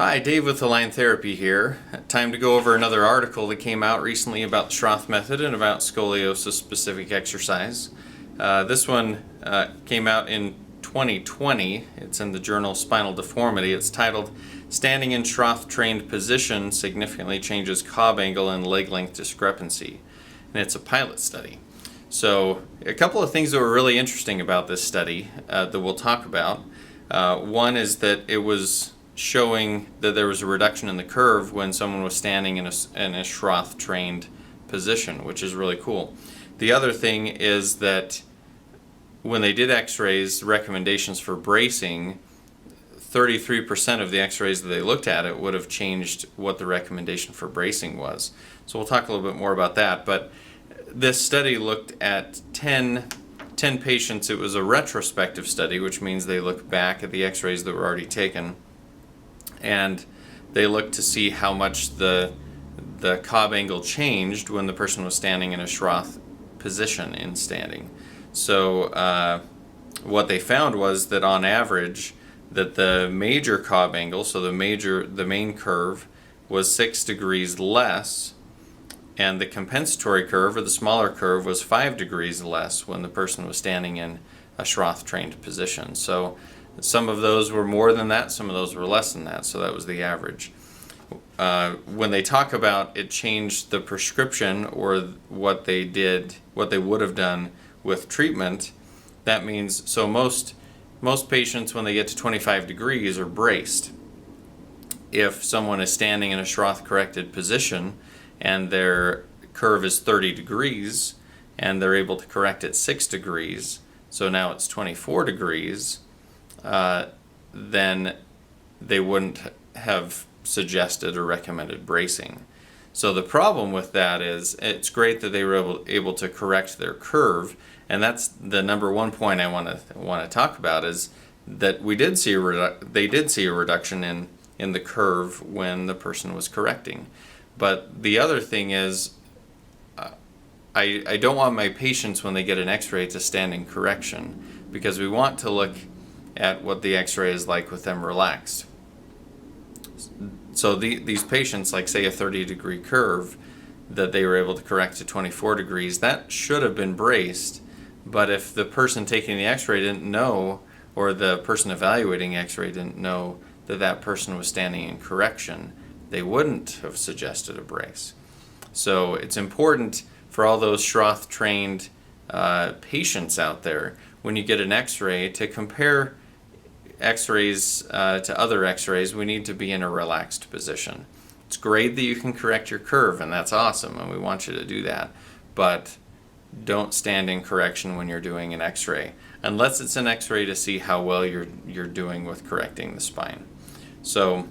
Hi, Dave with Align Therapy here. Time to go over another article that came out recently about the Schroth Method and about scoliosis-specific exercise. This one came out in 2020. It's in the journal Spinal Deformity. It's titled, Standing in Schroth Trained Position Significantly Changes Cobb Angle and Leg Length Discrepancy. And it's a pilot study. So a couple of things that were really interesting about this study that we'll talk about. One is that it was showing that there was a reduction in the curve when someone was standing in a Schroth trained position, which is really cool. The other thing is that when they did X-rays, recommendations for bracing, 33% of the X-rays that they looked at it would have changed what the recommendation for bracing was. So we'll talk a little bit more about that. But this study looked at 10 patients. It was a retrospective study, which means they look back at the X-rays that were already taken, and they looked to see how much the Cobb angle changed when the person was standing in a Schroth position in standing. So what they found was that on average, that the major Cobb angle, so the main curve, was 6 degrees less, and the compensatory curve, or the smaller curve, was 5 degrees less when the person was standing in a Schroth trained position. So some of those were more than that, some of those were less than that, so that was the average. When they talk about it changed the prescription, or what they would have done with treatment, that means, so most patients when they get to 25 degrees are braced. If someone is standing in a Schroth corrected position and their curve is 30 degrees and they're able to correct it 6 degrees, so now it's 24 degrees, then they wouldn't have suggested or recommended bracing. So the problem with that is, it's great that they were able to correct their curve, and that's the number one point I want to talk about, is that they did see a reduction in the curve when the person was correcting. But the other thing is, I don't want my patients, when they get an X-ray, to stand in correction, because we want to look at what the X-ray is like with them relaxed. So these patients, like say a 30-degree curve that they were able to correct to 24 degrees, that should have been braced. But if the person taking the X-ray didn't know, or the person evaluating X-ray didn't know that that person was standing in correction, they wouldn't have suggested a brace. So it's important for all those Schroth trained patients out there, when you get an X-ray, to compare X-rays to other X-rays. We need to be in a relaxed position. It's great that you can correct your curve, and that's awesome, and we want you to do that, but don't stand in correction when you're doing an X-ray, unless it's an X-ray to see how well you're doing with correcting the spine. So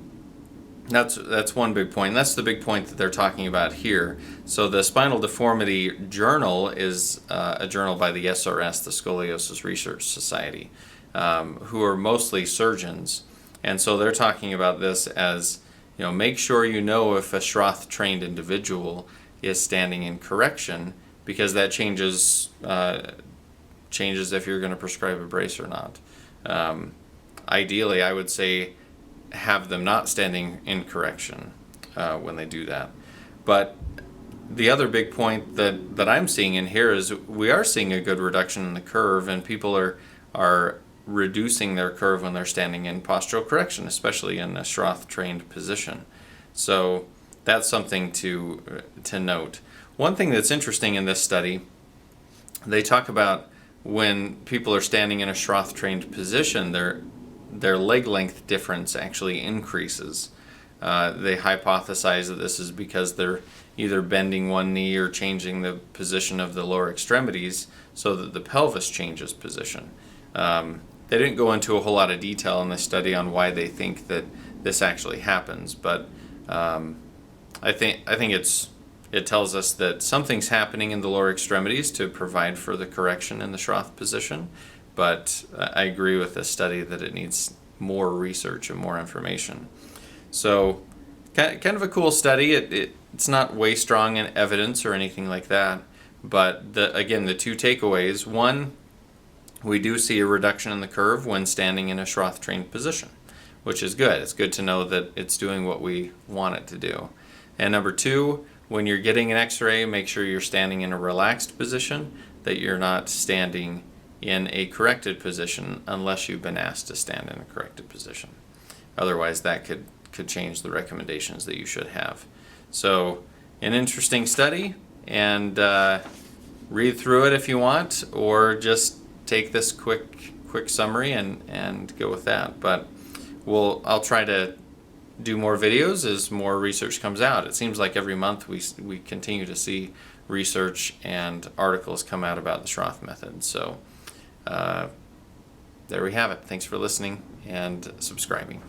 that's one big point. That's the big point that they're talking about here. So the Spinal Deformity Journal is a journal by the SRS, the Scoliosis Research Society, who are mostly surgeons. And so they're talking about this as, make sure you know if a Schroth trained individual is standing in correction, because that changes if you're going to prescribe a brace or not. Ideally, I would say have them not standing in correction when they do that. But the other big point that I'm seeing in here is we are seeing a good reduction in the curve, and people are reducing their curve when they're standing in postural correction, especially in a Schroth trained position. So that's something to note. One thing that's interesting in this study, they talk about when people are standing in a Schroth trained position, their leg length difference actually increases. They hypothesize that this is because they're either bending one knee or changing the position of the lower extremities so that the pelvis changes position. They didn't go into a whole lot of detail in this study on why they think that this actually happens, but I think it tells us that something's happening in the lower extremities to provide for the correction in the Schroth position. But I agree with this study that it needs more research and more information. So kind of a cool study. It's not way strong in evidence or anything like that. But again, the two takeaways: one, we do see a reduction in the curve when standing in a Schroth trained position, which is good. It's good to know that it's doing what we want it to do. And number two, when you're getting an X-ray, make sure you're standing in a relaxed position, that you're not standing in a corrected position unless you've been asked to stand in a corrected position. Otherwise, that could change the recommendations that you should have. So, an interesting study, and read through it if you want, or just take this quick summary and go with that. But I'll try to do more videos as more research comes out. It seems like every month we continue to see research and articles come out about the Schroth method. So there we have it. Thanks for listening and subscribing.